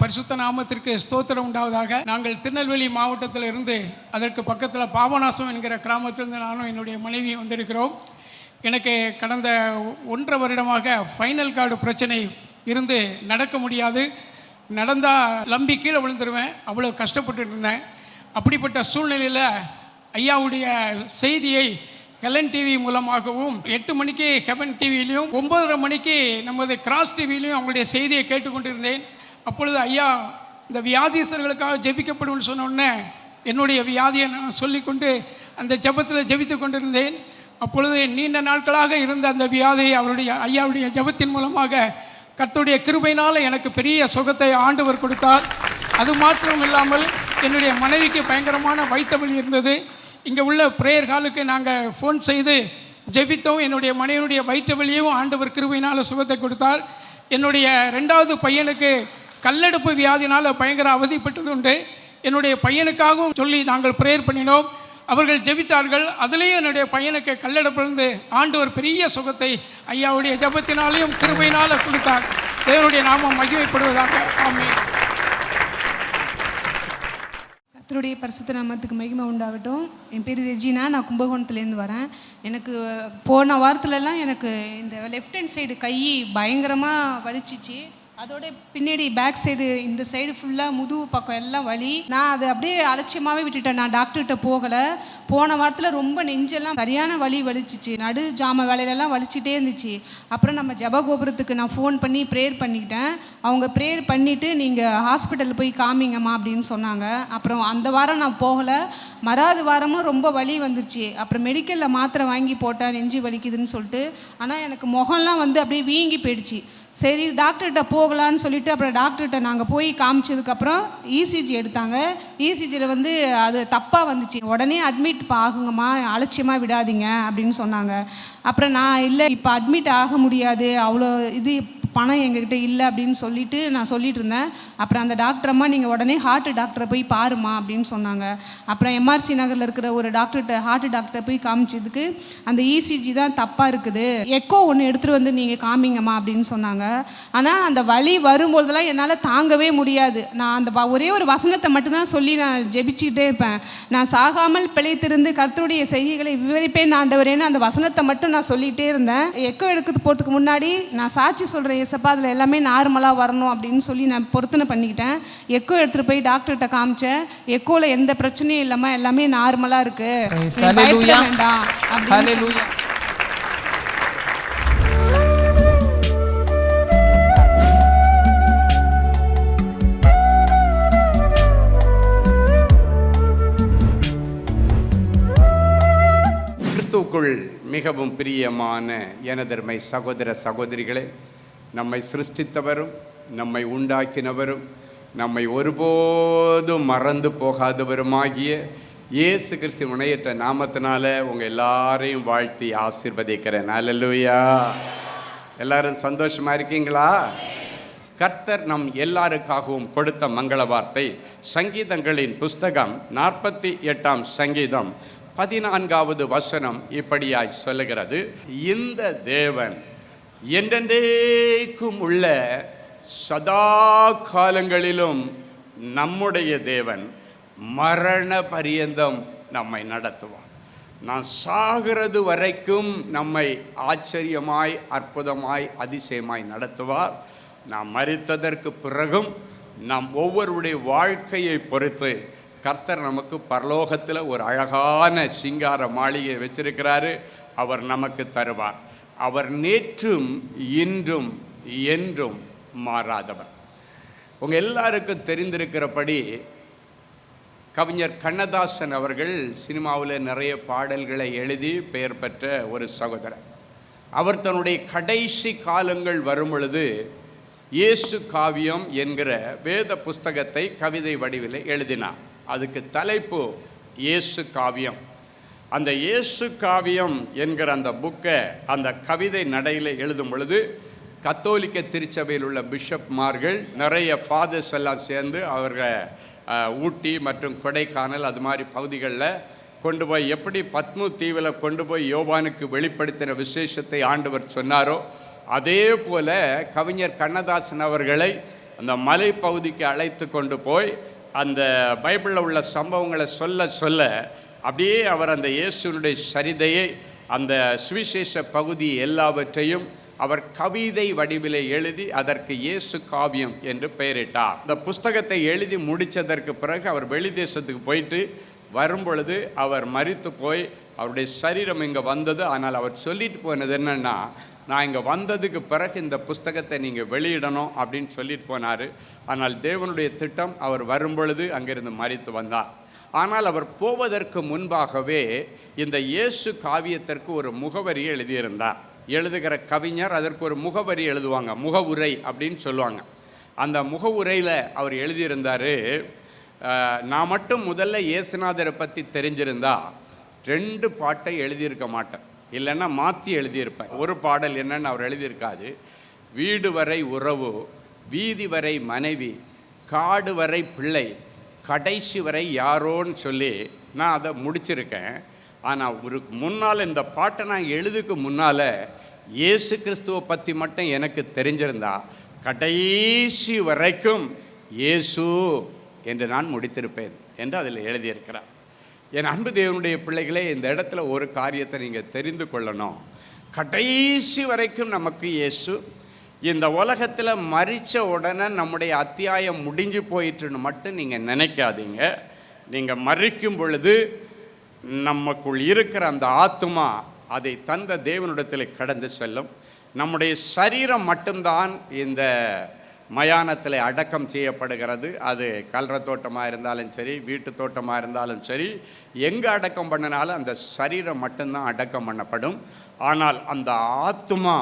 பரிசுத்த நாமத்திற்கு ஸ்தோத்திரம் உண்டாவதாக. நாங்கள் திருநெல்வேலி மாவட்டத்தில் இருந்து அதற்கு பக்கத்தில் பாபநாசம் என்கிற கிராமத்திலிருந்து நானும் என்னுடைய மனைவி வந்திருக்கிறோம். எனக்கு கடந்த 1.5 வருடமாக ஃபைனல் கார்டு பிரச்சனை இருந்து நடக்க முடியாது. நடந்தால் லம்பி கீழே விழுந்துருவேன், அவ்வளோ கஷ்டப்பட்டு இருந்தேன். அப்படிப்பட்ட சூழ்நிலையில் ஐயாவுடைய செய்தியை ஹெலன் டிவி மூலமாகவும் 8 மணிக்கு ஹெவன் டிவிலையும் 9:30 மணிக்கு நமது கிராஸ் டிவிலையும் அவங்களுடைய செய்தியை கேட்டுக்கொண்டிருந்தேன். அப்பொழுது ஐயா இந்த வியாதிஸ்தர்களுக்காக ஜெபிக்கப்படும் சொன்ன உடனே என்னுடைய வியாதியை நான் சொல்லிக்கொண்டு அந்த ஜெபத்தில் ஜெபித்து கொண்டிருந்தேன். அப்பொழுது நீண்ட நாட்களாக இருந்த அந்த வியாதியை ஐயாவுடைய ஜெபத்தின் மூலமாக கர்த்தருடைய கிருபையினால் எனக்கு பெரிய சுகத்தை ஆண்டவர் கொடுத்தார். அது மாத்திரம் இல்லாமல் என்னுடைய மனைவிக்கு பயங்கரமான வயிற்று வலி இருந்தது. இங்கே உள்ள ப்ரேயர் ஹாலுக்கு நாங்கள் ஃபோன் செய்து ஜெபித்தோம். என்னுடைய மனைவியுடைய வயிற்று வலியும் ஆண்டவர் கிருபையினால் சுகத்தை கொடுத்தார். என்னுடைய 2வது பையனுக்கு கல்லெடுப்பு வியாதினால் பயங்கர அவதிப்பட்டது உண்டு. என்னுடைய பையனுக்காகவும் சொல்லி நாங்கள் ப்ரேயர் பண்ணினோம். அவர்கள் ஜெபித்தார்கள். அதுலேயும் என்னுடைய பையனுக்கு கல்லெடுப்பிலிருந்து ஆண்டவர் பெரிய சுகத்தை ஐயாவுடைய ஜெபத்தினாலையும் கிருபையினால் கொடுத்தார். தேவனுடைய நாமம் மகிமைப்படுவதாக. ஆமென். கர்த்தருடைய பரிசுத்த நாமத்துக்கு மகிமை உண்டாகட்டும். என் பேர் ரெஜினா, நான் கும்பகோணத்துலேருந்து வரேன். எனக்கு போன வாரத்துலலாம் எனக்கு இந்த லெஃப்ட் ஹேண்ட் சைடு கை பயங்கரமாக வலிச்சிச்சு. அதோட பின்னாடி பேக் சைடு இந்த சைடு ஃபுல்லாக முதுகு பக்கம் எல்லாம் வலி. நான் அதை அப்படியே அலட்சியமாகவே விட்டுட்டேன். நான் டாக்டர்கிட்ட போகலை. போன வாரத்தில் ரொம்ப நெஞ்செல்லாம் சரியான வலி வலிச்சிச்சு. நடு ஜாம வேலையிலலாம் வலிச்சிட்டே இருந்துச்சு. அப்புறம் நம்ம ஜபகோபுரத்துக்கு நான் ஃபோன் பண்ணி ப்ரேயர் பண்ணிக்கிட்டேன். அவங்க ப்ரேயர் பண்ணிவிட்டு நீங்கள் ஹாஸ்பிட்டலில் போய் காமிங்கம்மா அப்படின்னு சொன்னாங்க. அப்புறம் அந்த வாரம் நான் போகலை. மறாவது வாரமும் ரொம்ப வலி வந்துருச்சு. அப்புறம் மெடிக்கலில் மாத்திரை வாங்கி போட்டேன் நெஞ்சு வலிக்குதுன்னு சொல்லிட்டு. ஆனால் எனக்கு முகம்லாம் வந்து அப்படியே வீங்கி போயிடுச்சு. சரி டாக்டர்கிட்ட போகலான்னு சொல்லிவிட்டு அப்புறம் டாக்டர்கிட்ட நாங்கள் போய் காமிச்சதுக்கப்புறம் இசிஜி எடுத்தாங்க. இசிஜியில் வந்து அது தப்பாக வந்துச்சு. உடனே அட்மிட் ஆகுங்கம்மா, அலட்சியமாக விடாதீங்க அப்படின்னு சொன்னாங்க. அப்புறம் நான் இல்லை இப்போ அட்மிட் ஆக முடியாது, அவ்வளோ இது பணம் எங்ககிட்ட இல்லை அப்படின்னு சொல்லிட்டு நான் சொல்லிட்டு இருந்தேன். அப்புறம் அந்த டாக்டர் அம்மா நீங்கள் உடனே ஹார்ட் டாக்டரை போய் பாருமா அப்படின்னு சொன்னாங்க. அப்புறம் எம்ஆர்சி நகரில் இருக்கிற ஒரு டாக்டர்கிட்ட ஹார்ட் டாக்டரை போய் காமிச்சதுக்கு அந்த இசிஜி தான் தப்பாக இருக்குது, எக்கோ ஒன்று எடுத்துகிட்டு வந்து நீங்கள் காமிங்கம்மா அப்படின்னு சொன்னாங்க. ஆனால் அந்த வலி வரும்போதெல்லாம் என்னால் தாங்கவே முடியாது. நான் அந்த ஒரே ஒரு வசனத்தை மட்டும்தான் சொல்லி நான் ஜெபிச்சுக்கிட்டே இருப்பேன். நான் சாகாமல் பிழைத்திருந்து கர்த்தருடைய செய்கைகளை விவரிப்பேன் ஆண்டவரேன்னு அந்த வசனத்தை மட்டும் நான் சொல்லிகிட்டே இருந்தேன். எக்கோ எடுக்கிறது போகிறதுக்கு முன்னாடி நான் சாட்சி சொல்கிறேன், ஏசப்பா அதில் எல்லாமே நார்மலாக வரணும் அப்படின்னு சொல்லி நான் பொருத்தனை பண்ணிக்கிட்டேன். எக்கோ எடுத்துகிட்டு போய் டாக்டர்கிட்ட காமிச்சேன். எக்கோவில் எந்த பிரச்சனையும் இல்லாமல் எல்லாமே நார்மலாக இருக்குது, பயப்பட வேண்டாம் அப்படின்னு. கிறிஸ்துவுக்குள் மிகவும் பிரியமான எனதருமை சகோதர சகோதரிகளே, நம்மை சிருஷ்டித்தவரும் நம்மை உண்டாக்கினவரும் நம்மை ஒருபோதும் மறந்து போகாதவருமாகிய இயேசு கிறிஸ்து முனையற்ற நாமத்தினால உங்கள் எல்லாரையும் வாழ்த்தி ஆசீர்வதிக்கிறேன். அல்லேலூயா. எல்லாரும் சந்தோஷமா இருக்கீங்களா? கர்த்தர் நம் எல்லாருக்காகவும் கொடுத்த மங்கள வார்த்தை சங்கீதங்களின் புஸ்தகம் 48ஆம் சங்கீதம் 14வது வசனம் இப்படியாய் சொல்லுகிறது, இந்த தேவன் என்றென்றைக்கும் உள்ள சதா காலங்களிலும் நம்முடைய தேவன் மரண பரியந்தம் நம்மை நடத்துவார். நான் சாகிறது வரைக்கும் நம்மை ஆச்சரியமாய் அற்புதமாய் அதிசயமாய் நடத்துவார். நாம் மரித்ததற்கு பிறகும் நாம் ஒவ்வொருடைய வாழ்க்கையை பொறுத்து கர்த்தர் நமக்கு பரலோகத்தில் ஒரு அழகான சிங்கார மாளிகை வச்சிருக்கிறாரு. அவர் நமக்கு தருவார். அவர் நேற்றும் இன்றும் என்றும் மாறாதவர். உங்கள் எல்லாருக்கும் தெரிந்திருக்கிறபடி கவிஞர் கண்ணதாசன் அவர்கள் சினிமாவில் நிறைய பாடல்களை எழுதி பெயர் பெற்ற ஒரு சகோதரர். அவர் தன்னுடைய கடைசி காலங்கள் வரும் பொழுது இயேசு காவியம் என்கிற வேத புஸ்தகத்தை கவிதை வடிவில் எழுதினார். அதுக்கு தலைப்பு இயேசு காவியம். அந்த இயேசு காவியம் என்கிற அந்த புக்கை அந்த கவிதை நடையில் எழுதும் பொழுது கத்தோலிக்க திருச்சபையில் உள்ள பிஷப்மார்கள் நிறைய ஃபாதர்ஸ் எல்லாம் சேர்ந்து அவர்கள் ஊட்டி மற்றும் கொடைக்கானல் அது மாதிரி பகுதிகளில் கொண்டு போய் எப்படி பத்மு தீவில் கொண்டு போய் யோவானுக்கு வெளிப்படுத்தின விசேஷத்தை ஆண்டவர் சொன்னாரோ அதே போல் கவிஞர் கண்ணதாசன் அவர்களை அந்த மலை பகுதிக்கு அழைத்து கொண்டு போய் அந்த பைபிளில் உள்ள சம்பவங்களை சொல்ல சொல்ல அப்படியே அவர் அந்த இயேசுனுடைய சரிதையை, அந்த சுவிசேஷ பகுதி எல்லாவற்றையும் அவர் கவிதை வடிவிலே எழுதி அதற்கு இயேசு காவியம் என்று பெயரிட்டார். இந்த புஸ்தகத்தை எழுதி முடித்ததற்கு பிறகு அவர் வெளி தேசத்துக்கு போயிட்டு வரும்பொழுது அவர் மரித்து போய் அவருடைய சரீரம் இங்கே வந்தது. ஆனால் அவர் சொல்லிட்டு போனது என்னென்னா, நான் இங்கே வந்ததுக்கு பிறகு இந்த புஸ்தகத்தை நீங்கள் வெளியிடணும் அப்படின்னு சொல்லிட்டு போனார். ஆனால் தேவனுடைய திட்டம், அவர் வரும்பொழுது அங்கிருந்து மரித்து வந்தார். ஆனால் அவர் போவதற்கு முன்பாகவே இந்த இயேசு காவியத்திற்கு ஒரு முகவரியை எழுதியிருந்தார். எழுதுகிற கவிஞர் அதற்கு ஒரு முகவரி எழுதுவாங்க, முகவுரை அப்படின்னு சொல்லுவாங்க. அந்த முகவுரையில் அவர் எழுதியிருந்தார், நான் மட்டும் முதல்ல இயேசுநாதரை பற்றி தெரிஞ்சிருந்தா 2 பாட்டை எழுதியிருக்க மாட்டேன், இல்லைன்னா மாற்றி எழுதியிருப்பேன். ஒரு பாடல் என்னன்னு அவர் எழுதியிருக்காது, வீடு வரை உறவு, வீதி வரை மனைவி, காடு வரை பிள்ளை, கடைசி வரை யாரோன்னு சொல்லி நான் அதை முடிச்சிருக்கேன். ஆனால் ஒரு முன்னால் இந்த பாட்டை நான் எழுதுக்கு முன்னால் இயேசு கிறிஸ்துவை பற்றி மட்டும் எனக்கு தெரிஞ்சிருந்தா கடைசி வரைக்கும் இயேசு என்று நான் முடித்திருப்பேன் என்று அதில் எழுதியிருக்கிறார். என் அன்பு தேவனுடைய பிள்ளைகளே, இந்த இடத்துல ஒரு காரியத்தை நீங்கள் தெரிந்து கொள்ளணும். கடைசி வரைக்கும் நமக்கு இயேசு. இந்த உலகத்தில் மரித்த உடனே நம்முடைய அத்தியாயம் முடிஞ்சு போயிட்டுன்னு மட்டும் நீங்கள் நினைக்காதீங்க. நீங்கள் மரிக்கும் பொழுது நமக்குள் இருக்கிற அந்த ஆத்துமா அதை தந்த தேவனிடத்தில் கடந்து செல்லும். நம்முடைய சரீரம் மட்டும்தான் இந்த மயானத்தில் அடக்கம் செய்யப்படுகிறது. அது கல்ற தோட்டமாக இருந்தாலும் சரி, வீட்டு தோட்டமாக இருந்தாலும் சரி, எங்கே அடக்கம் பண்ணினாலும் அந்த சரீரம் மட்டும்தான் அடக்கம் பண்ணப்படும். ஆனால் அந்த ஆத்துமா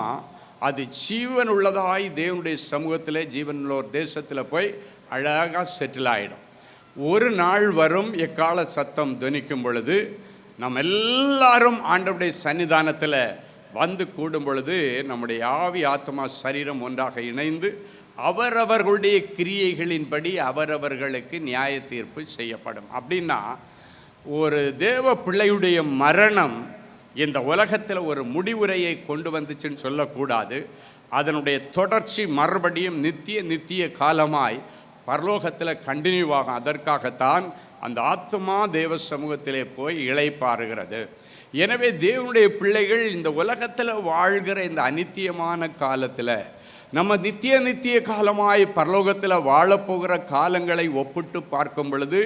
அது ஜீவன் உள்ளதாய் தேவனுடைய சமூகத்தில், ஜீவனுள்ள ஒரு தேசத்தில் போய் அழகாக செட்டில் ஆகிடும். ஒரு நாள் வரும், எக்கால சத்தம் துணிக்கும் பொழுது நம்ம எல்லாரும் ஆண்டவருடைய சன்னிதானத்தில் வந்து கூடும் பொழுது நம்முடைய ஆவி ஆத்மா சரீரம் ஒன்றாக இணைந்து அவரவர்களுடைய கிரியைகளின்படி அவரவர்களுக்கு நியாய தீர்ப்பு செய்யப்படும். அப்படின்னா ஒரு தேவ பிள்ளையுடைய மரணம் இந்த உலகத்தில் ஒரு முடிவுரையை கொண்டு வந்துச்சுன்னு சொல்லக்கூடாது. அதனுடைய தொடர்ச்சி மறுபடியும் நித்திய காலமாய் பரலோகத்தில் கண்டினியூ ஆகும். அதற்காகத்தான் அந்த ஆத்மா தேவ சமூகத்திலே போய் இளைப்பாறுகிறது. எனவே தேவனுடைய பிள்ளைகள் இந்த உலகத்தில் வாழ்கிற இந்த அநித்தியமான காலத்தில் நம்ம நித்திய காலமாய் பரலோகத்தில் வாழப்போகிற காலங்களை ஒப்பிட்டு பார்க்கும் பொழுது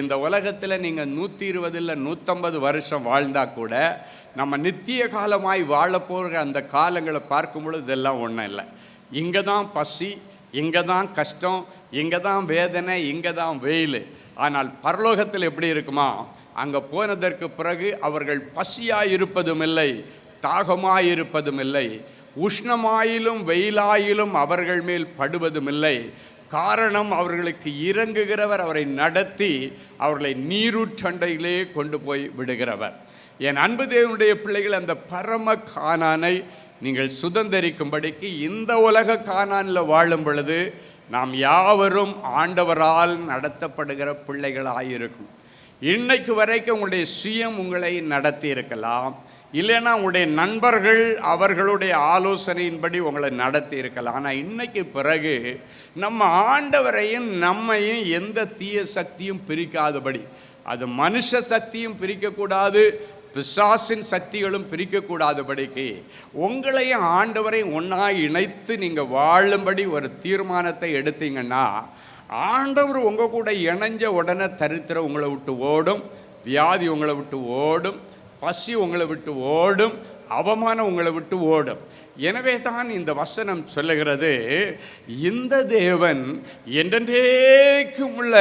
இந்த உலகத்தில் நீங்கள் 120 இல்லை 150 வருஷம் வாழ்ந்தால் கூட நம்ம நித்திய காலமாய் வாழப்போகிற அந்த காலங்களை பார்க்கும் பொழுது இதெல்லாம் ஒன்றும் இல்லை. இங்கே தான் பசி, இங்கே தான் கஷ்டம், இங்கே தான் வேதனை, இங்கே தான் வெயில். ஆனால் பரலோகத்தில் எப்படி இருக்குமா, அங்கே போனதற்கு பிறகு அவர்கள் பசியாய் இருப்பதும் இல்லை, தாகமாய் இருப்பதும் இல்லை, உஷ்ணமாயிலும் வெயிலாயிலும் அவர்கள் மேல் படுவதும் இல்லை. காரணம், அவர்களுக்கு இறங்குகிறவர் அவரை நடத்தி அவர்களை நீரூற்றண்டையிலே கொண்டு போய் விடுகிறவர். என் அன்பு தேவனுடைய பிள்ளைகள், அந்த பரம கானானை நீங்கள் சுதந்தரிக்கும்படிக்கு இந்த உலக கானானில் வாழும் பொழுது நாம் யாவரும் ஆண்டவரால் நடத்தப்படுகிற பிள்ளைகளாயிருக்கும். இன்னைக்கு வரைக்கும் உங்களுடைய சுயம் உங்களை நடத்தி இருக்கலாம், இல்லைன்னா உங்களுடைய நண்பர்கள் அவர்களுடைய ஆலோசனையின்படி உங்களை நடத்தி இருக்கலாம். ஆனால் இன்னைக்கு பிறகு நம்ம ஆண்டவரையும் நம்மையும் எந்த தீய சக்தியும் பிரிக்காதபடி, அது மனுஷ சக்தியும் பிரிக்கக்கூடாது, பிசாசின் சக்திகளும் பிரிக்கக்கூடாதபடிக்கு உங்களையும் ஆண்டவரையும் ஒன்றா இணைத்து நீங்கள் வாழும்படி ஒரு தீர்மானத்தை எடுத்தீங்கன்னா ஆண்டவர் உங்கள் கூட இணைஞ்ச உடனே தரித்திரம் உங்களை விட்டு ஓடும், வியாதி உங்களை விட்டு ஓடும், பசி உங்களை விட்டு ஓடும், அவமானம் உங்களை விட்டு ஓடும். எனவே தான் இந்த வசனம் சொல்லுகிறது, இந்த தேவன் என்றென்றைக்கும் உள்ள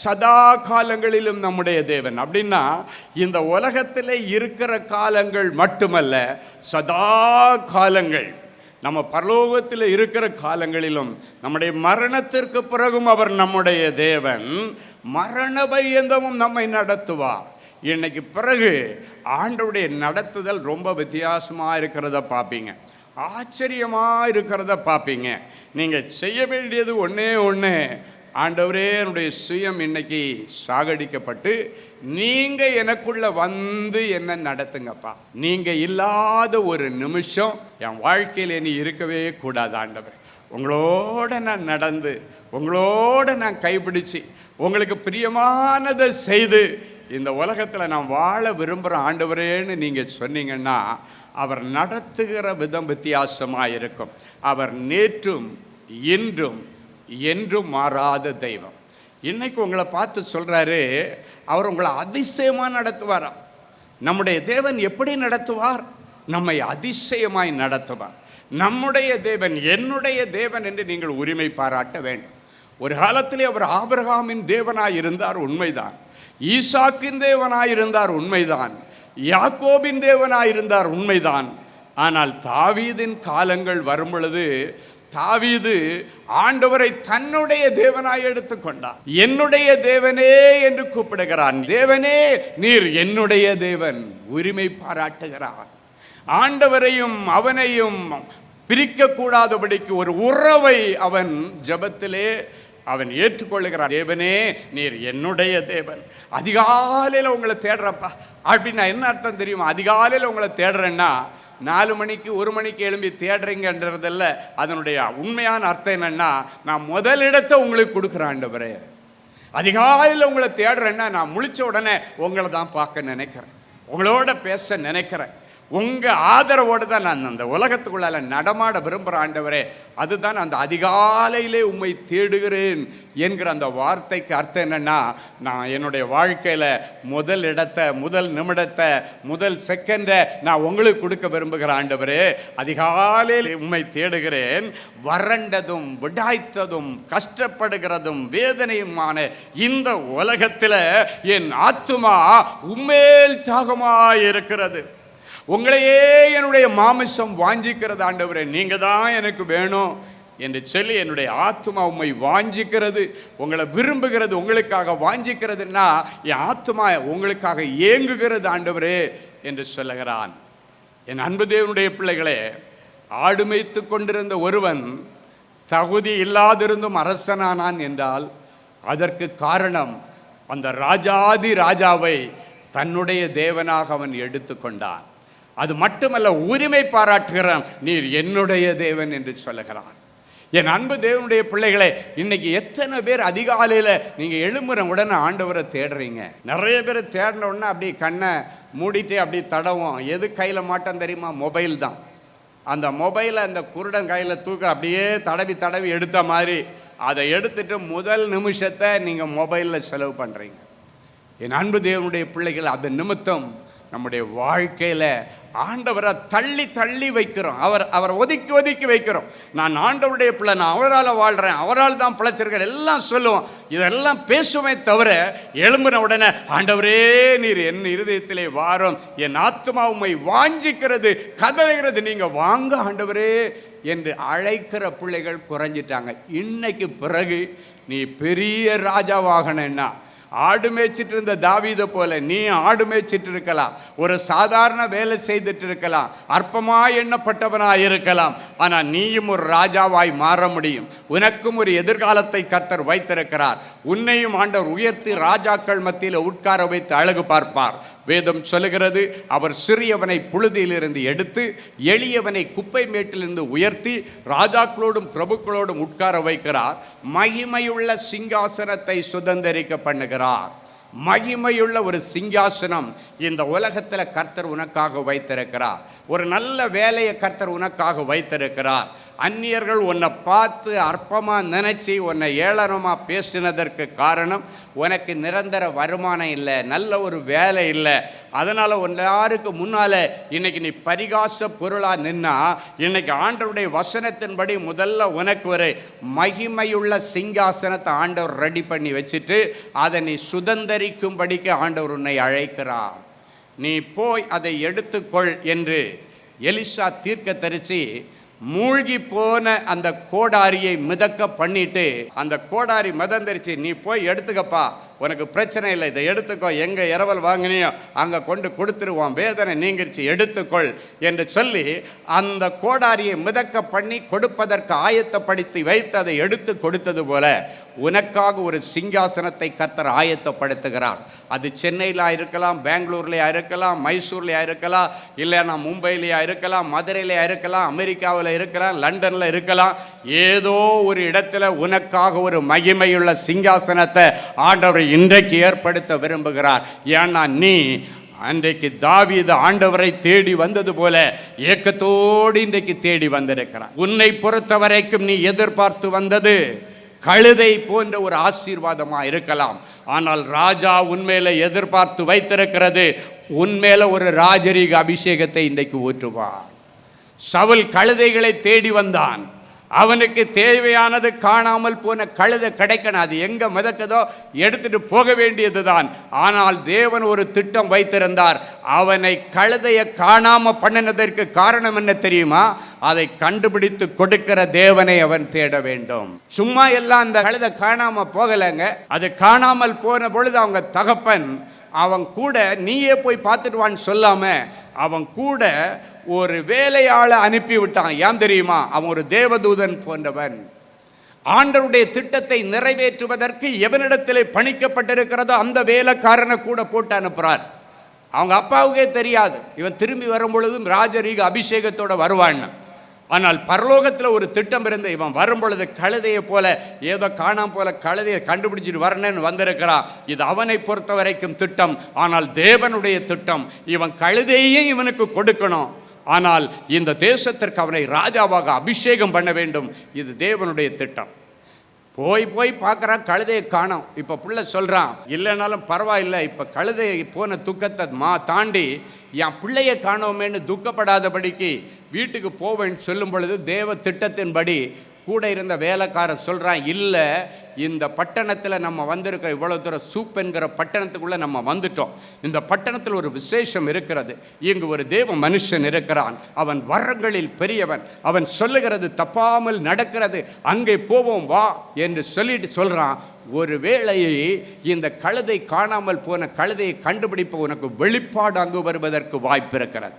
சதா காலங்களிலும் நம்முடைய தேவன். அப்படின்னா இந்த உலகத்தில் இருக்கிற காலங்கள் மட்டுமல்ல, சதா காலங்கள், நம்ம பரலோகத்தில் இருக்கிற காலங்களிலும் நம்முடைய மரணத்திற்கு பிறகும் அவர் நம்முடைய தேவன். மரண பரியந்தமும் நம்மை நடத்துவார். இன்னைக்கு பிறகு ஆண்டவருடைய நடத்துதல் ரொம்ப வித்தியாசமாக இருக்கிறத பார்ப்பீங்க, ஆச்சரியமாக இருக்கிறத பார்ப்பீங்க. நீங்கள் செய்ய வேண்டியது ஒன்றே ஒன்று, ஆண்டவரே என்னுடைய சுயம் இன்னைக்கு சாகடிக்கப்பட்டு நீங்கள் எனக்குள்ள வந்து என்ன நடத்துங்கப்பா. நீங்கள் இல்லாத ஒரு நிமிஷம் என் வாழ்க்கையில் இனி இருக்கவே கூடாது ஆண்டவர். உங்களோட நான் நடந்து, உங்களோட நான் கைப்பிடிச்சு, உங்களுக்கு பிரியமானதை செய்து இந்த உலகத்தில் நான் வாழ விரும்புகிற ஆண்டவரேன்னு நீங்கள் சொன்னீங்கன்னா அவர் நடத்துகிற விதம் வித்தியாசமாக இருக்கும். அவர் நேற்றும் இன்றும் என்றும் மாறாத தெய்வம். இன்னைக்கு உங்களை பார்த்து சொல்கிறாரு, அவர் உங்களை அதிசயமாக நடத்துவாராம். நம்முடைய தேவன் எப்படி நடத்துவார்? நம்மை அதிசயமாய் நடத்துவார். நம்முடைய தேவன் என்னுடைய தேவன் என்று நீங்கள் உரிமை பாராட்ட வேண்டும். ஒரு காலத்திலே அவர் ஆபிரகாமின் தேவனாய் இருந்தார், உண்மைதான். ஈசாக்கின் தேவனாய் இருந்தார், உண்மைதான். யாக்கோபின் தேவனாய் இருந்தார், உண்மைதான். ஆனால் தாவீதின் காலங்கள் வரும் பொழுது தாவீது ஆண்டவரை தன்னுடைய தேவனாய் எடுத்துக்கொண்டார். என்னுடைய தேவனே என்று கூப்பிடுகிறான். தேவனே, நீர் என்னுடைய தேவன், உரிமை பாராட்டுகிறான். ஆண்டவரையும் அவனையும் பிரிக்கக்கூடாதபடிக்கு ஒரு உறவை அவன் ஜெபத்திலே அவன் ஏற்றுக்கொள்ளுகிறான். தேவனே, நீர் என்னுடைய தேவன். அதிகாலையில் உங்களை தேடுறப்பா அப்படின்னா என்ன அர்த்தம் தெரியுமா? அதிகாலையில் உங்களை தேடுறேன்னா 4 மணிக்கு 1 மணிக்கு எழும்பி தேடுறீங்கன்றதில்ல. அதனுடைய உண்மையான அர்த்தம் என்னன்னா, நான் முதலிடத்தை உங்களுக்கு கொடுக்குறேன் ஆண்டவரே. அதிகாலையில் உங்களை தேடுறேன்னா நான் முழிச்ச உடனே உங்களை தான் பார்க்க நினைக்கிறேன், உங்களோட பேச நினைக்கிறேன். உங்கள் ஆதரவோடு தான் நான் அந்த உலகத்துக்குள்ளால நடமாட விரும்புகிற ஆண்டவரே. அதுதான் அந்த அதிகாலையிலே உம்மை தேடுகிறேன் என்கிற அந்த வார்த்தைக்கு அர்த்தம் என்னென்னா, நான் என்னுடைய வாழ்க்கையில் முதல் இடத்தை, முதல் நிமிடத்தை, முதல் செகண்டை நான் உங்களுக்கு கொடுக்க விரும்புகிற ஆண்டவரே. அதிகாலையில் உம்மை தேடுகிறேன். வறண்டதும் விடாய்த்ததும் கஷ்டப்படுகிறதும் வேதனையுமான இந்த உலகத்தில் என் ஆத்துமா உம்மேல் தாகமாய் இருக்கிறது. உங்களையே என்னுடைய மாமிசம் வாஞ்சிக்கிறது ஆண்டவரே. நீங்கள் தான் எனக்கு வேணும் என்று சொல்லி என்னுடைய ஆத்துமா உம்மை வாஞ்சிக்கிறது, உங்களை விரும்புகிறது, உங்களுக்காக வாஞ்சிக்கிறதுன்னா என் ஆத்துமா உங்களுக்காக ஏங்குகிறது ஆண்டவரே என்று சொல்லுகிறான். என் அன்பு தேவனுடைய பிள்ளைகளே, ஆடு மேய்த்து கொண்டிருந்த ஒருவன் தகுதி இல்லாதிருந்தும் அரசனானான் என்றால் அதற்கு காரணம் அந்த ராஜாதி ராஜாவை தன்னுடைய தேவனாக அவன் எடுத்துக்கொண்டான். அது மட்டுமல்ல, உரிமை பாராட்டுகிறான். நீர் என்னுடைய தேவன் என்று சொல்லுகிறான். என் அன்பு தேவனுடைய பிள்ளைகளே, இன்னைக்கு எத்தனை பேர் அதிகாலையில் நீங்கள் எழும்புற உடனே ஆண்டவரை தேடுறீங்க? நிறைய பேர் தேடின உடனே அப்படி கண்ணை மூடிட்டு அப்படி தடவும். எது கையில் மாட்டோம் தெரியுமா? மொபைல் தான். அந்த மொபைலை அந்த குருடன் கையில் தூக்க அப்படியே தடவி தடவி எடுத்த மாதிரி அதை எடுத்துட்டு முதல் நிமிஷத்தை நீங்கள் மொபைலில் செலவு பண்ணுறீங்க. என் அன்பு தேவனுடைய பிள்ளைகள், அது நிமித்தம் நம்முடைய வாழ்க்கையில் ஆண்டவரை தள்ளி தள்ளி வைக்கிறோம். அவரை ஒதுக்கி ஒதுக்கி வைக்கிறோம். நான் ஆண்டவருடைய பிள்ளை, நான் அவரால் வாழ்கிறேன், அவரால் தான் பிழைச்சிருக்கேன் எல்லாம் சொல்லுவோம். இதெல்லாம் பேசுமே தவிர எழும்பின உடனே ஆண்டவரே நீர் என் இருதயத்திலே வாரும், என் ஆத்துமா உம்மை வாஞ்சிக்கிறது, கதறுகிறது, நீங்கள் வாங்க ஆண்டவரே என்று அழைக்கிற பிள்ளைகள் குறைஞ்சிட்டாங்க. இன்னைக்கு பிறகு நீ பெரிய ராஜாவாகணுன்னா, ஆடு மேய்ச்சிட்டு இருந்த தாவீதை போல நீ ஆடு மேய்ச்சிட்டு இருக்கலாம், ஒரு சாதாரண வேலை செய்துட்டு இருக்கலாம், அற்பமாய் எண்ணப்பட்டவனாய் இருக்கலாம். ஆனால் நீயும் ஒரு ராஜாவாய் மாற முடியும். உனக்கும் ஒரு எதிர்காலத்தை கர்த்தர் வைத்திருக்கிறார். உன்னையும் ஆண்டவர் உயர்த்தி ராஜாக்கள் மத்தியில் உட்கார வைத்து அழகு பார்ப்பார். வேதம் சொல்லுகிறது, அவர் சிறியவனை புழுதியிலிருந்து எடுத்து எளியவனை குப்பை மேட்டிலிருந்து உயர்த்தி ராஜாக்களோடும் பிரபுக்களோடும் உட்கார வைக்கிறார். மகிமையுள்ள சிங்காசனத்தை சுதந்திரிக்க பண்ணுகிறார். மகிமையுள்ள ஒரு சிங்காசனம் இந்த உலகத்தில் கர்த்தர் உனக்காக வைத்திருக்கிறார். ஒரு நல்ல வேலையை கர்த்தர் உனக்காக வைத்திருக்கிறார். அந்நியர்கள் உன்னை பார்த்து அற்பமாக நினச்சி உன்னை ஏளனமாக பேசினதற்கு காரணம் உனக்கு நிரந்தர வருமானம் இல்லை, நல்ல ஒரு வேலை இல்லை. அதனால் எல்லாருக்கு முன்னால் இன்னைக்கு நீ பரிகாச பொருளாக நின்னா, இன்னைக்கு ஆண்டவருடைய வசனத்தின்படி முதல்ல உனக்கு ஒரு மகிமையுள்ள சிங்காசனத்தை ஆண்டவர் ரெடி பண்ணி வச்சுட்டு அதை நீ சுதந்திரிக்கும்படிக்கு ஆண்டவர் உன்னை அழைக்கிறார். நீ போய் அதை எடுத்துக்கொள் என்று எலிசா தீர்க்கதரிசி மூழ்கி போன அந்த கோடாரியை மிதக்க பண்ணிட்டு, அந்த கோடாரி மிதந்தரிச்சு, நீ போய் எடுத்துக்கப்பா உனக்கு பிரச்சனை இல்லை, இதை எடுத்துக்கோ, எங்கே இரவல் வாங்கினியோ அங்கே கொண்டு கொடுத்துருவோம், வேதனை நீங்கிருச்சு, எடுத்துக்கொள் என்று சொல்லி அந்த கோடாரியை மிதக்க பண்ணி கொடுப்பதற்கு ஆயத்தப்படுத்தி வைத்து அதை எடுத்து கொடுத்தது போல உனக்காக ஒரு சிங்காசனத்தை கர்த்தர் ஆயத்தப்படுத்துகிறார். அது சென்னையில் இருக்கலாம், பெங்களூர்லையா இருக்கலாம், மைசூர்லையா இருக்கலாம், இல்லைன்னா மும்பையிலையா இருக்கலாம், மதுரையிலையா இருக்கலாம், அமெரிக்காவில் இருக்கலாம், லண்டனில் இருக்கலாம். ஏதோ ஒரு இடத்துல உனக்காக ஒரு மகிமையுள்ள சிங்காசனத்தை ஆண்டவர் இன்றைக்கு ஏற்படுத்த விரும்புகிறார். ஏன்னா நீ அன்றைக்கு தாவீது ஆண்டவரை தேடி வந்தது போல ஏக்கத்தோடு இன்றைக்கு தேடி வந்திருக்கிறார். உன்னை பொறுத்த வரைக்கும் நீ எதிர்பார்த்து வந்தது கழுதை போன்ற ஒரு ஆசீர்வாதமாக இருக்கலாம். ஆனால் ராஜா உன்மேல எதிர்பார்த்து வைத்திருக்கிறது உன்மேல ஒரு ராஜரீக அபிஷேகத்தை இன்றைக்கு ஊற்றுவார். சவுல் கழுதைகளை தேடி வந்தான். அவனுக்கு தேவையானது காணாமல் போன கழுதை கிடைக்கணும், அது எங்கே மிதக்குதோ எடுத்துட்டு போக வேண்டியது தான். ஆனால் தேவன் ஒரு திட்டம் வைத்திருந்தார். அவனை கழுதையை காணாமல் பண்ணினதற்கு காரணம் என்ன தெரியுமா? அதை கண்டுபிடித்து கொடுக்கிற தேவனை அவன் தேட வேண்டும். சும்மா எல்லாம் அந்த கழுதை காணாமல் போகலைங்க. அது காணாமல் போன பொழுது அவங்க தகப்பன் அவன் கூட நீயே போய் பார்த்துட்டு வான்னு சொல்லாம அவன் கூட ஒரு வேலையாளை அனுப்பி விட்டான். ஏன் தெரியுமா? அவன் ஒரு தேவதூதன் போன்றவன். ஆண்டவருடைய திட்டத்தை நிறைவேற்றுவதற்கு எவனிடத்திலே பணிக்கப்பட்டிருக்கிறதோ அந்த வேலைக்காரனை கூட போட்டு அனுப்புறார். அவங்க அப்பாவுக்கே தெரியாது இவன் திரும்பி வரும் பொழுதும் ராஜரீக அபிஷேகத்தோட வருவான்னு. ஆனால் பரலோகத்தில் ஒரு திட்டம் இருந்து இவன் வரும் பொழுது கழுதையை போல ஏதோ காணாம போல கழுதையை கண்டுபிடிச்சிட்டு வரணும்னு வந்திருக்கிறான். இது அவனை பொறுத்த வரைக்கும் திட்டம். ஆனால் தேவனுடைய திட்டம் இவன் கழுதையையும் இவனுக்கு கொடுக்கணும். ஆனால் இந்த தேசத்திற்கு அவனை ராஜாவாக அபிஷேகம் பண்ண வேண்டும். இது தேவனுடைய திட்டம். போய் போய் பார்க்குறான், கழுதையை காணோம். இப்போ பிள்ளை சொல்கிறான், இல்லைனாலும் பரவாயில்லை, இப்போ கழுதையை போன துக்கத்தை தாண்டி என் பிள்ளையை காணோமேன்னு துக்கப்படாதபடிக்கு வீட்டுக்கு போவேன்னு சொல்லும் பொழுது தேவ திட்டத்தின்படி கூட இருந்த வேலைக்காரன் சொல்கிறான், இல்லை இந்த பட்டணத்தில் நம்ம வந்திருக்கிற இவ்வளோ தூரம் சூப் என்கிற பட்டணத்துக்குள்ளே நம்ம வந்துட்டோம். இந்த பட்டணத்தில் ஒரு விசேஷம் இருக்கிறது. இங்கு ஒரு தேவ மனுஷன் இருக்கிறான். அவன் வரங்களில் பெரியவன். அவன் சொல்லுகிறது தப்பாமல் நடக்கிறது. அங்கே போவோம் வா என்று சொல்லிட்டு சொல்கிறான். ஒரு வேளையை இந்த கழுதை காணாமல் போன கழுதையை கண்டுபிடிப்ப உனக்கு வெளிப்பாடு அங்கு வருவதற்கு வாய்ப்பு இருக்கிறது.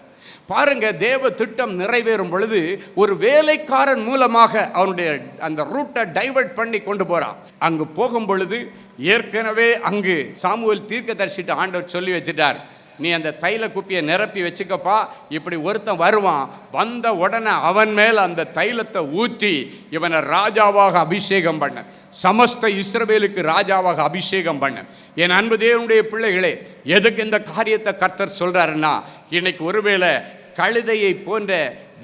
பாருங்க, தேவ திட்டம் நிறைவேறும் பொழுது ஒரு வேலைக்காரன் மூலமாக அவனுடைய அந்த ரூட்டை டைவர்ட் பண்ணி கொண்டு போறான். அங்கு போகும் பொழுது ஏற்கனவே அங்கு சாமுவேல் தீர்க்கதரிசிட்ட ஆண்டவர் சொல்லி வச்சுட்டார், நீ அந்த தைல குப்பியை நிரப்பி வச்சுக்கப்பா, இப்படி ஒருத்தன் வருவான், வந்த உடனே அவன் மேல் அந்த தைலத்தை ஊற்றி இவனை ராஜாவாக அபிஷேகம் பண்ண, சமஸ்த இஸ்ரவேலுக்கு ராஜாவாக அபிஷேகம் பண்ண. என் அன்பு தேவனுடைய பிள்ளைகளே, எதுக்கு இந்த காரியத்தை கர்த்தர் சொல்றாருன்னா, இன்னைக்கு ஒருவேளை கழுதையை போன்ற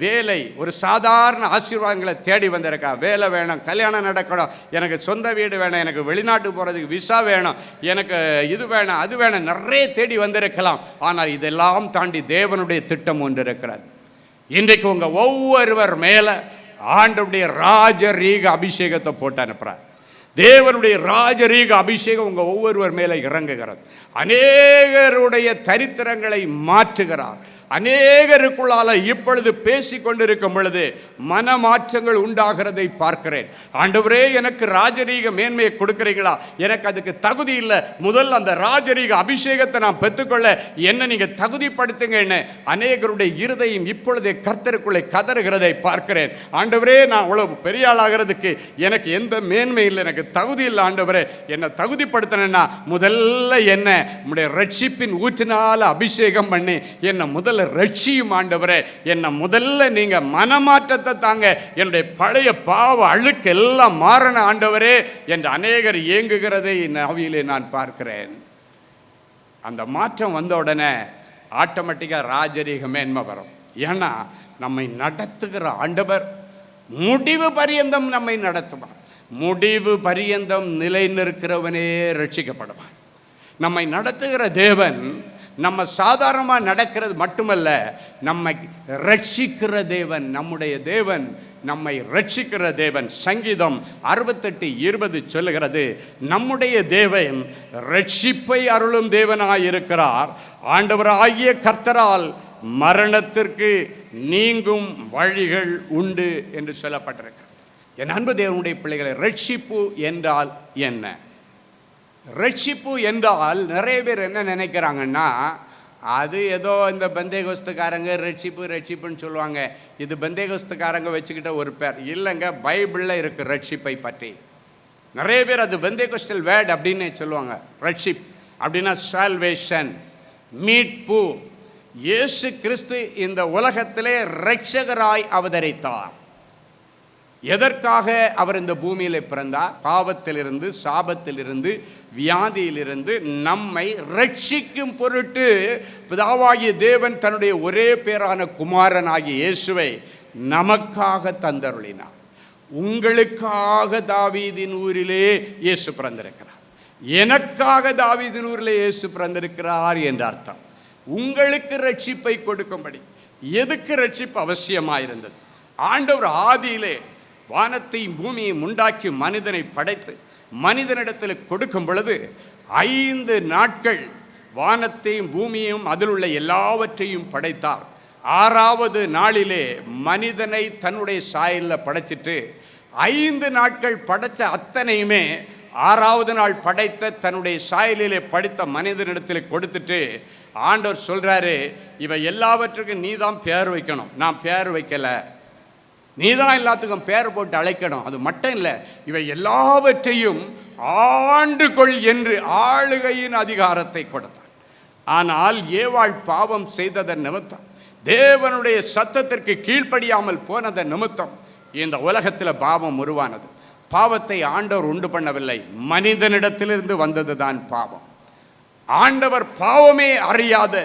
வேலை ஒரு சாதாரண ஆசீர்வாதங்களை தேடி வந்திருக்கா. வேலை வேணும், கல்யாணம் நடக்கணும், எனக்கு சொந்த வீடு வேணும், எனக்கு வெளிநாட்டு போகிறதுக்கு விசா வேணும், எனக்கு இது வேணும் அது வேணும், நிறைய தேடி வந்திருக்கலாம். ஆனால் இதெல்லாம் தாண்டி தேவனுடைய திட்டம் ஒன்று இருக்கிறது. இன்றைக்கு உங்கள் ஒவ்வொருவர் மேலே ஆண்டவருடைய ராஜரீக அபிஷேகத்தை போட்டு அனுப்புகிறார். தேவனுடைய ராஜரீக அபிஷேகம் உங்கள் ஒவ்வொருவர் மேலே இறங்குகிறது. அநேகருடைய தரித்திரங்களை மாற்றுகிறார். அநேகருக்குள்ளால இப்பொழுது பேசி கொண்டிருக்கும் பொழுது மனமாற்றங்கள் உண்டாகிறதை பார்க்கிறேன். ஆண்டவரே, எனக்கு ராஜரீக மேன்மையை கொடுக்குறீங்களா? எனக்கு அதுக்கு தகுதி இல்லை. முதல் அந்த ராஜரீக அபிஷேகத்தை நான் பெற்றுக்கொள்ள என்ன நீங்கள் தகுதிப்படுத்துங்கன்னு அநேகருடைய இருதயம் இப்பொழுதே கர்த்தருக்குள்ளே கதறுகிறதை பார்க்கிறேன். ஆண்டவரே, நான் அவ்வளவு பெரிய ஆளாகிறதுக்கு எனக்கு எந்த மேன்மை இல்லை, எனக்கு தகுதி இல்லை. ஆண்டவரே, என்னை தகுதிப்படுத்தினா முதல்ல என்ன உம்முடைய ரட்சிப்பின் ஊற்றினால அபிஷேகம் பண்ணி என்னை முதல்ல ரட்சியும். ஆண்டவரே, என்னை முதல்ல நீங்க மனமாற்றத்தை தாங்க, என்னுடைய பழைய பாவ அழுக்கு எல்லாம் மாறன ஆண்டவரே என்று அநேகர் ஏங்குகிறதை ஆவியிலே நான் பார்க்கிறேன். அந்த மாற்றம் வந்த உடனே ஆட்டோமேட்டிக்காக ராஜரீக மேன்மை வரும். ஏன்னா நம்மை நடத்துகிற ஆண்டவர் முடிவு பரியந்தம் நம்மை நடத்துவார். முடிவு பரியந்தம் நிலை நிற்கிறவனே ரட்சிக்கப்படுவான். நம்மை நடத்துகிற தேவன் நம்ம சாதாரணமாக நடக்கிறது மட்டுமல்ல, நம்மை ரட்சிக்கிற தேவன். நம்முடைய தேவன் நம்மை ரட்சிக்கிற தேவன். சங்கீதம் 68:20 சொல்லுகிறது, நம்முடைய தேவன் ரட்சிப்பை அருளும் தேவனாயிருக்கிறார். ஆண்டவராகிய கர்த்தரால் மரணத்திற்கு நீங்கும் வழிகள் உண்டு என்று சொல்லப்பட்டிருக்கிறது. என் அன்பு தேவனுடைய பிள்ளைகளை, ரட்சிப்பு என்றால் என்ன? ரட்சிப்பு என்றால் நிறைய பேர் என்ன நினைக்கிறாங்கன்னா, அது ஏதோ இந்த பெந்தேகோஸ்துக்காரங்க ரட்சிப்புன்னு சொல்லுவாங்க, இது பெந்தேகோஸ்துக்காரங்க வச்சுக்கிட்ட ஒரு பேர் இல்லைங்க. பைபிளில் இருக்குது ரட்சிப்பை பற்றி. நிறைய பேர் அது பெந்தேகோஸ்டல் வேர்ட் அப்படின்னு சொல்லுவாங்க. ரட்சிப் அப்படின்னா சால்வேஷன், மீட்பு. இயேசு கிறிஸ்து இந்த உலகத்திலே இரட்சகராய் அவதரித்தார். எதற்காக அவர் இந்த பூமியில் பிறந்தார்? பாவத்திலிருந்து, சாபத்திலிருந்து, வியாதியிலிருந்து நம்மை ரட்சிக்கும் பொருட்டு பிதாவாகிய தேவன் தன்னுடைய ஒரே பேரான குமாரனாகிய இயேசுவை நமக்காக தந்தருளினார். உங்களுக்காக தாவீதின் ஊரிலே இயேசு பிறந்திருக்கிறார், எனக்காக தாவீதின் ஊரிலே இயேசு பிறந்திருக்கிறார் என்ற அர்த்தம். உங்களுக்கு ரட்சிப்பை கொடுக்கும்படி. எதுக்கு ரட்சிப்பு அவசியமாயிருந்தது? ஆண்டவர் ஆதியிலே வானத்தையும் பூமியையும் உண்டாக்கி மனிதனை படைத்து மனிதனிடத்தில் கொடுக்கும் பொழுது 5 நாட்கள் வானத்தையும் பூமியையும் அதில் உள்ள எல்லாவற்றையும் படைத்தார். 6வது நாளிலே மனிதனை தன்னுடைய சாயலில் படைச்சிட்டு 5 நாட்கள் படைச்ச அத்தனையுமே 6வது நாள் படைத்த தன்னுடைய சாயலிலே படைத்த மனிதனிடத்தில் கொடுத்துட்டு ஆண்டவர் சொல்கிறாரு, இவை எல்லாவற்றுக்கும் நீ தான் பேர் வைக்கணும், நான் பேர் வைக்கலை, நீ தான் எல்லாத்துக்கும் பேர் போட்டு அழைக்கணும். அது மட்டும் இல்லை, இவை எல்லாவற்றையும் ஆண்டு கொள் என்று ஆளுகையின் அதிகாரத்தை கொடுத்தான். ஆனால் ஏவாள் பாவம் செய்ததன் நிமித்தம், தேவனுடைய சத்தத்திற்கு கீழ்ப்படியாமல் போனதன் நிமித்தம் இந்த உலகத்தில் பாவம் உருவானது. பாவத்தை ஆண்டவர் உண்டு பண்ணவில்லை, மனிதனிடத்திலிருந்து வந்தது தான் பாவம். ஆண்டவர் பாவமே அறியாத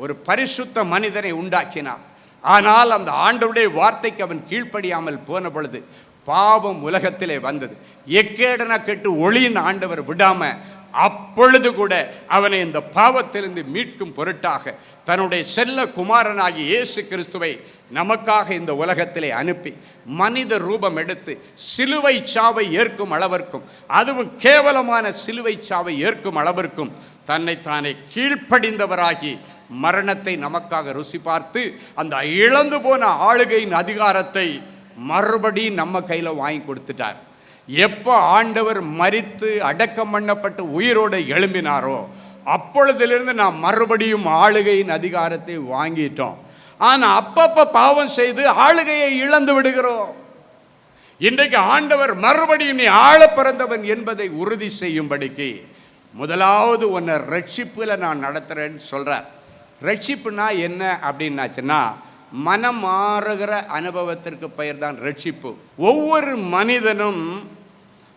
ஒரு பரிசுத்த மனிதனை உண்டாக்கினார். ஆனால் அந்த ஆண்டவருடைய வார்த்தைக்கு அவன் கீழ்ப்படியாமல் போன பொழுது பாவம் உலகத்திலே வந்தது. எக்கேடன கெட்டு ஒளியின் ஆண்டவர் விடாம அப்பொழுது கூட அவனை இந்த பாவத்திலிருந்து மீட்கும் பொருட்டாக தன்னுடைய செல்ல குமாரனாகிய இயேசு கிறிஸ்துவை நமக்காக இந்த உலகத்திலே அனுப்பி மனித ரூபம் எடுத்து சிலுவை சாவை ஏற்கும் அளவிற்கும், அதுவும் கேவலமான சிலுவை சாவை ஏற்கும் அளவிற்கும் தன்னைத்தானே கீழ்ப்படிந்தவராகி மரணத்தை நமக்காக ருசி பார்த்து அந்த இழந்து போன ஆளுகையின் அதிகாரத்தை மறுபடி நம்ம கையில் வாங்கி கொடுத்துட்டார். எப்போ ஆண்டவர் மரித்து அடக்கம் பண்ணப்பட்டு உயிரோடு எழும்பினாரோ அப்பொழுதிலிருந்து நாம் மறுபடியும் ஆளுகையின் அதிகாரத்தை வாங்கிட்டோம். ஆனால் அப்பப்போ பாவம் செய்து ஆளுகையை இழந்து விடுகிறோம். இன்றைக்கு ஆண்டவர் மறுபடியும் நீ ஆள பிறந்தவன் என்பதை உறுதி செய்யும்படிக்கு முதலாவது உன்னை ரட்சிப்பில் நான் நடத்துகிறேன்னு சொல்கிறார். ரட்சிப்புனா என்ன அப்படின்னாச்சுன்னா, மனம் மாறுகிற அனுபவத்திற்கு பெயர் தான் ரட்சிப்பு. ஒவ்வொரு மனிதனும்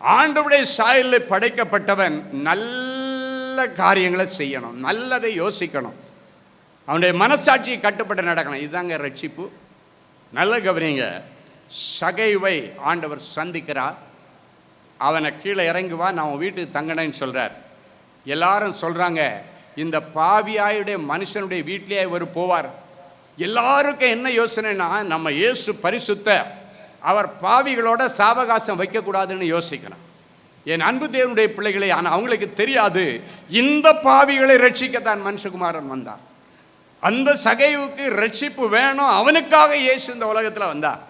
ஆண்டவருடைய சாயலில் படைக்கப்பட்டவன் நல்ல காரியங்களை செய்யணும், நல்லதை யோசிக்கணும், அவனுடைய மனசாட்சியை கட்டுப்பட்டு நடக்கணும். இதுதாங்க ரட்சிப்பு. நல்ல கவனிங்க. சகைவை ஆண்டவர் சந்திக்கிறார். அவனை கீழே இறங்கி வா, நான் உன் வீட்டுக்கு தங்கினேன்னு சொல்கிறார். எல்லாரும் சொல்கிறாங்க, இந்த பாவியாயுடைய மனுஷனுடைய வீட்டிலே இவர் போவார். எல்லாருக்கும் என்ன யோசனைனா, நம்ம இயேசு பரிசுத்த, அவர் பாவிகளோட சாவகாசம் வைக்கக்கூடாதுன்னு யோசிக்கணும். என் அன்பு தேவனுடைய பிள்ளைகளை, ஆனால் அவங்களுக்கு தெரியாது இந்த பாவிகளை ரட்சிக்கத்தான் மனுஷகுமாரன் வந்தார். அந்த சகைவுக்கு ரட்சிப்பு வேணும், அவனுக்காக இயேசு இந்த உலகத்தில் வந்தார்.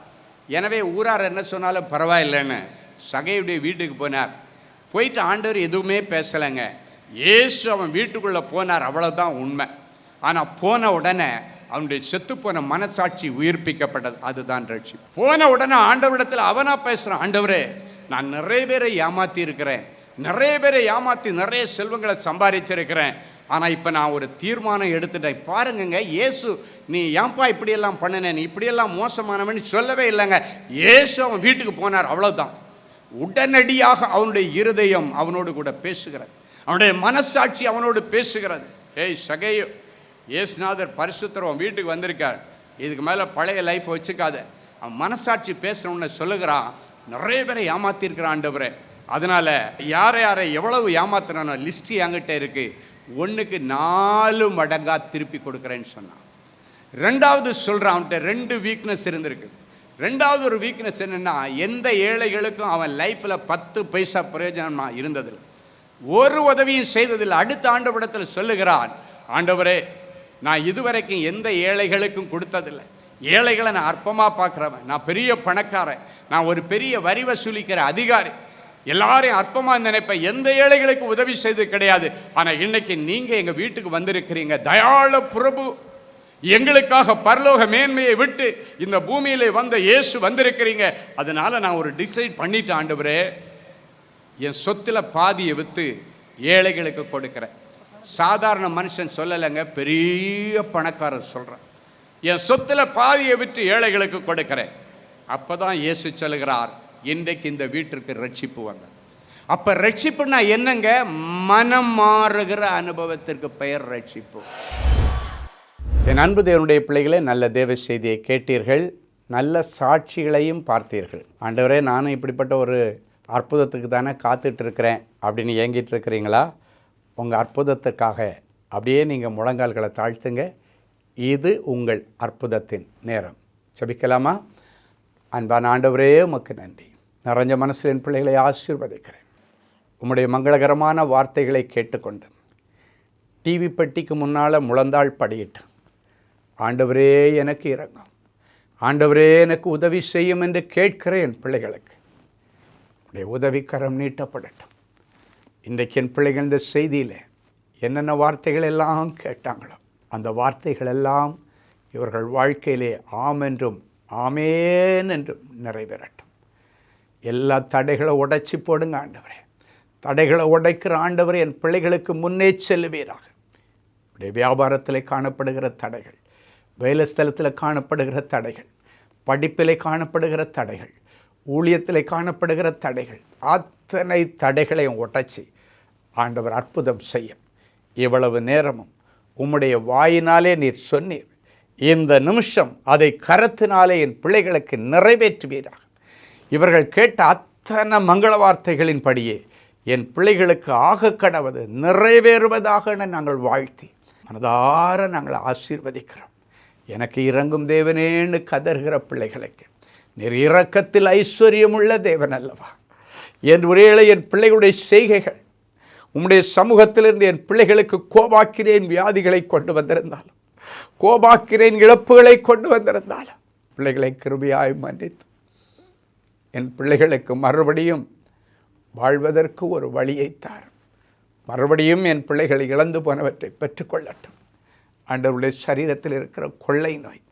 எனவே ஊரார் என்ன சொன்னாலும் பரவாயில்லைன்னு சகையுடைய வீட்டுக்கு போனார். போயிட்டு ஆண்டவர் எதுவுமே பேசலைங்க. இயேசு அவன் வீட்டுக்குள்ளே போனார், அவ்வளோதான் உண்மை. ஆனால் போன உடனே அவனுடைய செத்துப்போன மனசாட்சி உயிர்ப்பிக்கப்பட்டது. அதுதான் ரட்சிப்பு. போன உடனே ஆண்டவரிடத்தில் அவனாக பேசுகிறான், ஆண்டவரே நான் நிறைய பேரை ஏமாற்றி இருக்கிறேன், நிறைய பேரை ஏமாற்றி நிறைய செல்வங்களை சம்பாதிச்சிருக்கிறேன், ஆனால் இப்போ நான் ஒரு தீர்மானம் எடுத்துட்டேன். பாருங்கங்க, இயேசு நீ ஏன்பா இப்படியெல்லாம் பண்ணினேன், நீ இப்படியெல்லாம் மோசமானவன்னு சொல்லவே இல்லைங்க. இயேசு அவன் வீட்டுக்கு போனார், அவ்வளோதான். உடனடியாக அவனுடைய இருதயம் அவனோடு கூட பேசுகிறது, அவனுடைய மனசாட்சி அவனோடு பேசுகிறது. ஏய் சகையோ, இயேசுநாதர் பரிசுத்தர் அவன் வீட்டுக்கு வந்திருக்கார், இதுக்கு மேலே பழைய லைஃப் வச்சுக்காத. அவன் மனசாட்சி பேசணுன்னு சொல்லுகிறான், நிறைய பேரை ஏமாற்றிருக்கிறான் ஆண்டவரே, அதனால் யாரை எவ்வளவு ஏமாத்தினானோ லிஸ்ட்டு என்கிட்ட இருக்குது, 1க்கு 4 மடங்காக திருப்பி கொடுக்குறேன்னு சொன்னான். ரெண்டாவது சொல்கிறான், அவன்கிட்ட 2 வீக்னஸ் இருந்திருக்கு. ரெண்டாவது ஒரு வீக்னஸ் என்னென்னா, எந்த ஏழைகளுக்கும் அவன் லைஃப்பில் 10 பைசா பிரயோஜனமாக இருந்ததில்லை, ஒரு உதவியும் செய்ததில்லை. அடுத்த ஆண்டவரிடத்தில் சொல்லுகிறான், ஆண்டவரே நான் இதுவரைக்கும் எந்த ஏழைகளுக்கும் கொடுத்ததில்லை, ஏழைகளை நான் அற்பமாக பார்க்குறவன், நான் பெரிய பணக்காரன், நான் ஒரு பெரிய வரி வசூலிக்கிற அதிகாரி, எல்லாரையும் அற்பமாக நினைப்பேன். எந்த ஏழைகளுக்கு உதவி செய்து கிடையாது. ஆனால் இன்னைக்கு நீங்கள் எங்கள் வீட்டுக்கு வந்திருக்கிறீங்க. தயாள பிரபு எங்களுக்காக பரலோக மேன்மையை விட்டு இந்த பூமியிலே வந்த இயேசு வந்திருக்கிறீங்க. அதனால் நான் ஒரு டிசைட் பண்ணிட்டேன், ஆண்டவரே என் சொத்தில் பாதியை விற்று ஏழைகளுக்கு கொடுக்குறேன். சாதாரண மனுஷன் சொல்லலைங்க, பெரிய பணக்காரர் சொல்கிறேன். என் சொத்தில் பாதியை விற்று ஏழைகளுக்கு கொடுக்குறேன். அப்போ தான் இயேசு சொல்லுகிறார், இன்றைக்கு இந்த வீட்டிற்கு ரட்சிப்பு வந்தது. அப்போ ரட்சிப்புனா என்னங்க? மனம் மாறுகிற அனுபவத்திற்கு பெயர் ரட்சிப்பு. என் அன்பு தேவனுடைய பிள்ளைகளே, நல்ல தேவ செய்தியை கேட்டீர்கள், நல்ல சாட்சிகளையும் பார்த்தீர்கள். ஆண்டவரே, நானும் இப்படிப்பட்ட ஒரு அற்புதத்துக்கு தானே காத்துட்ருக்கிறேன் அப்படின்னு ஏங்கிட்டு இருக்கிறீங்களா? உங்கள் அற்புதத்துக்காக அப்படியே நீங்கள் முழங்கால்களை தாழ்த்துங்க. இது உங்கள் அற்புதத்தின் நேரம். ஜெபிக்கலாமா? அன்பான ஆண்டவரே, உமக்கு நன்றி. நிறைஞ்ச மனசில் என் பிள்ளைகளை ஆசீர்வதிக்கிறேன். உம்முடைய மங்களகரமான வார்த்தைகளை கேட்டுக்கொண்டு டிவி பெட்டிக்கு முன்னால் முழந்தாள் படியிட்டு, ஆண்டவரே எனக்கு இறங்கும், ஆண்டவரே எனக்கு உதவி செய்யும் என்று கேட்கிற என் பிள்ளைகளுக்கு உடைய உதவிக்கரம் நீட்டப்படட்டும். இன்றைக்கு என் பிள்ளைகள் இந்த செய்தியில் என்னென்ன வார்த்தைகள் எல்லாம் கேட்டாங்களோ அந்த வார்த்தைகள் எல்லாம் இவர்கள் வாழ்க்கையிலே ஆம் என்றும் ஆமேன் என்றும் நிறைவேறட்டும். எல்லா தடைகளை உடைச்சி போடுங்க ஆண்டவரே. தடைகளை உடைக்கிற ஆண்டவரே, என் பிள்ளைகளுக்கு முன்னே செல்லுவீராக. உடைய வியாபாரத்தில் காணப்படுகிற தடைகள், வேலை ஸ்தலத்தில் காணப்படுகிற தடைகள், படிப்பில் காணப்படுகிற தடைகள், ஊழியத்தில் காணப்படுகிற தடைகள், அத்தனை தடைகளையும் உடைச்சி ஆண்டவர் அற்புதம் செய்யும். இவ்வளவு நேரமும் உம்முடைய வாயினாலே நீர் சொன்னீர். இந்த நிமிஷம் அதை கரத்தினாலே என் பிள்ளைகளுக்கு நிறைவேற்றுவீராக. இவர்கள் கேட்ட அத்தனை மங்கள வார்த்தைகளின்படியே என் பிள்ளைகளுக்கு ஆக கடவது நிறைவேறுவதாக நாங்கள் வாழ்த்தி மனதார நாங்கள் ஆசீர்வதிக்கிறோம். எனக்கு இறங்கும் தேவனேன்னு கதறுகிற பிள்ளைகளுக்கு நீர் இரக்கத்தில் ஐஸ்வர்யமுள்ள தேவன் அல்லவா? என் ஒரேளை என் பிள்ளைகளுடைய செய்கைகள் உம்முடைய சமூகத்திலிருந்து என் பிள்ளைகளுக்கு கோபாக்கிறேன் வியாதிகளை கொண்டு வந்திருந்தாலும், கோபாக்கிறேன் இழப்புகளை கொண்டு வந்திருந்தாலும், பிள்ளைகளை கிருபையாய் மன்னித்து என் பிள்ளைகளுக்கு மறுபடியும் வாழ்வதற்கு ஒரு வழியை தாரும். மறுபடியும் என் பிள்ளைகளை இழந்து போனவற்றை பெற்றுக்கொள்ளட்டும். ஆண்டவருடைய சரீரத்தில் இருக்கிற கொள்ளை நோய்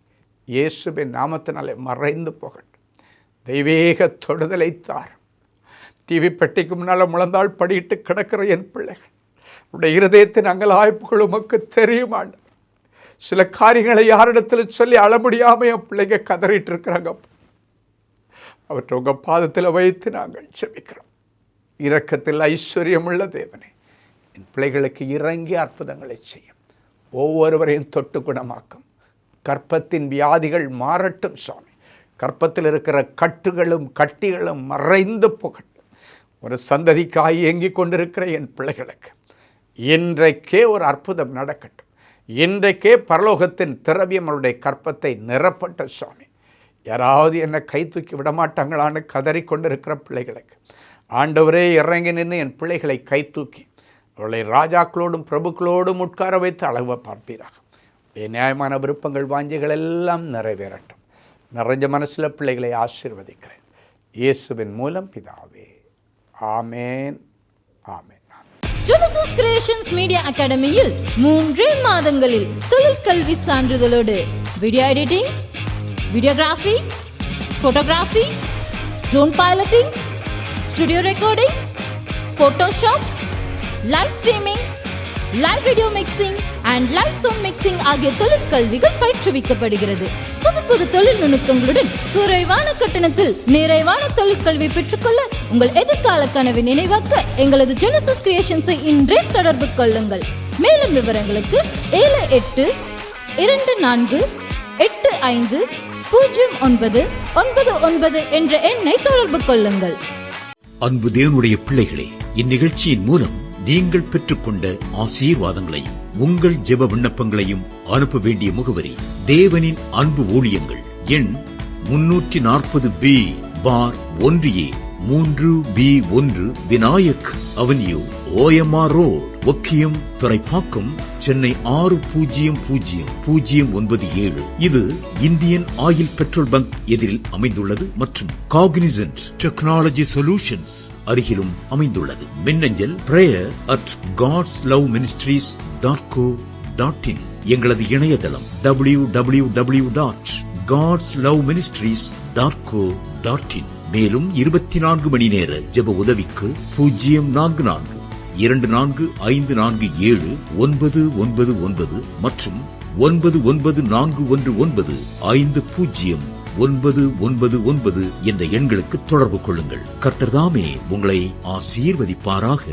இயேசுவின் நாமத்தினாலே மறைந்து போகட்டும். தெய்வீக தொடுதலை தாரும். டிவி பெட்டிக்கு முன்னால் முழந்தாள் படியிட்டு கிடக்கிற என் பிள்ளைகள் உடைய இருதயத்தின் அங்கலாய்ப்புகள் உமக்கு தெரியும் ஆண்டவர். சில காரியங்களை யாரிடத்தில் சொல்லி அழ முடியாமல் என் பிள்ளைங்க கதறிட்டு இருக்கிறாங்க. அவற்றை உங்கள் பாதத்தில் வைத்து நாங்கள் ஜெபிக்கிறோம். இரக்கத்தில் ஐஸ்வர்யமுள்ள தேவனே, என் பிள்ளைகளுக்கு இறங்கி அற்புதங்களை செய்யும். ஒவ்வொருவரையும் தொட்டு குணமாக்கும். கற்பத்தின் வியாதிகள் மாறட்டும் சுவாமி. கற்பத்தில் இருக்கிற கட்டுகளும் கட்டிகளும் மறைந்து போகட்டும். ஒரு சந்ததிக்காய் ஏங்கிக் கொண்டிருக்கிற என் பிள்ளைகளுக்கு இன்றைக்கே ஒரு அற்புதம் நடக்கட்டும். இன்றைக்கே பரலோகத்தின் திரவியம் அவருடைய கற்பத்தை நிரப்பட்ட சுவாமி. யாராவது என்னை கை தூக்கி விடமாட்டாங்களான்னு கதறிக்கொண்டிருக்கிற பிள்ளைகளுக்கு ஆண்டவரே இறங்கி நின்று என் பிள்ளைகளை கை தூக்கி அவர்களை ராஜாக்களோடும் பிரபுக்களோடும் உட்கார வைத்து அழக பார்ப்பீராக. நியாயமான விருப்பங்கள் வாஞ்சிகள் எல்லாம் நிறைவேறட்டும். நிறைஞ்ச மனசில் பிள்ளைகளை ஆசீர்வதிக்கிறேன் இயேசுவின் மூலம் பிதாவே. ஆமேன், ஆமேன். Genesis Creations Media Academy-யில் 3 மாதங்களில் தொழிற்கல்வி சான்றிதழோடு video editing, videography, photography, drone piloting, studio recording, Photoshop, live streaming, live video mixing and live sound mixing ஆகிய தொழிற்கல்விகள் பயிற்றுவிக்கப்படுகிறது. புது தொழில் நுணுக்கங்களுடன் குறைவான கட்டணத்தில் நிறைவான தொழிற்கல்வி பெற்றுக்கொள்ள உங்கள் எதிர்கால கனவை நினைவாக்க எங்களது ஜெனசிஸ் கிரியேஷன்ஸை இன்றே தொடர்பு கொள்ளுங்கள். மேலும் விவரங்களுக்கு 7824850999 என்ற எண்ணை தொடர்பு கொள்ளுங்கள். அன்பு தேவனுடைய பிள்ளைகளே, இந்நிகழ்ச்சியின் மூலம் நீங்கள் பெற்றுக்கொண்ட ஆசீர்வாதங்களையும் உங்கள் ஜெப விண்ணப்பங்களையும் அனுப்ப வேண்டிய முகவரி தேவனின் அன்பு ஊழியங்கள், எண் 340B பார் 1A 3B1 Vinayak avenue, OMR road, Okkiyam, Thoraipakkam, Chennai 600097. இது இந்தியன் ஆயில் பெட்ரோல் பங்க் எதிரில் அமைந்துள்ளது மற்றும் காக்னிசன்ட் டெக்னாலஜி சொல்யூஷன்ஸ் அருகிலும் அமைந்துள்ளது. மின்னஞ்சல் prayer@godsloveministries.co.in. எங்களது இணையதளம் www.godsloveministries.co.in. மேலும் 24 மணி நேர ஜெப உதவிக்கு 04454547999 மற்றும் 9941150999 என்ற எண்களுக்கு தொடர்பு கொள்ளுங்கள். கர்த்தர் தாமே உங்களை ஆசீர்வதிப்பாராக.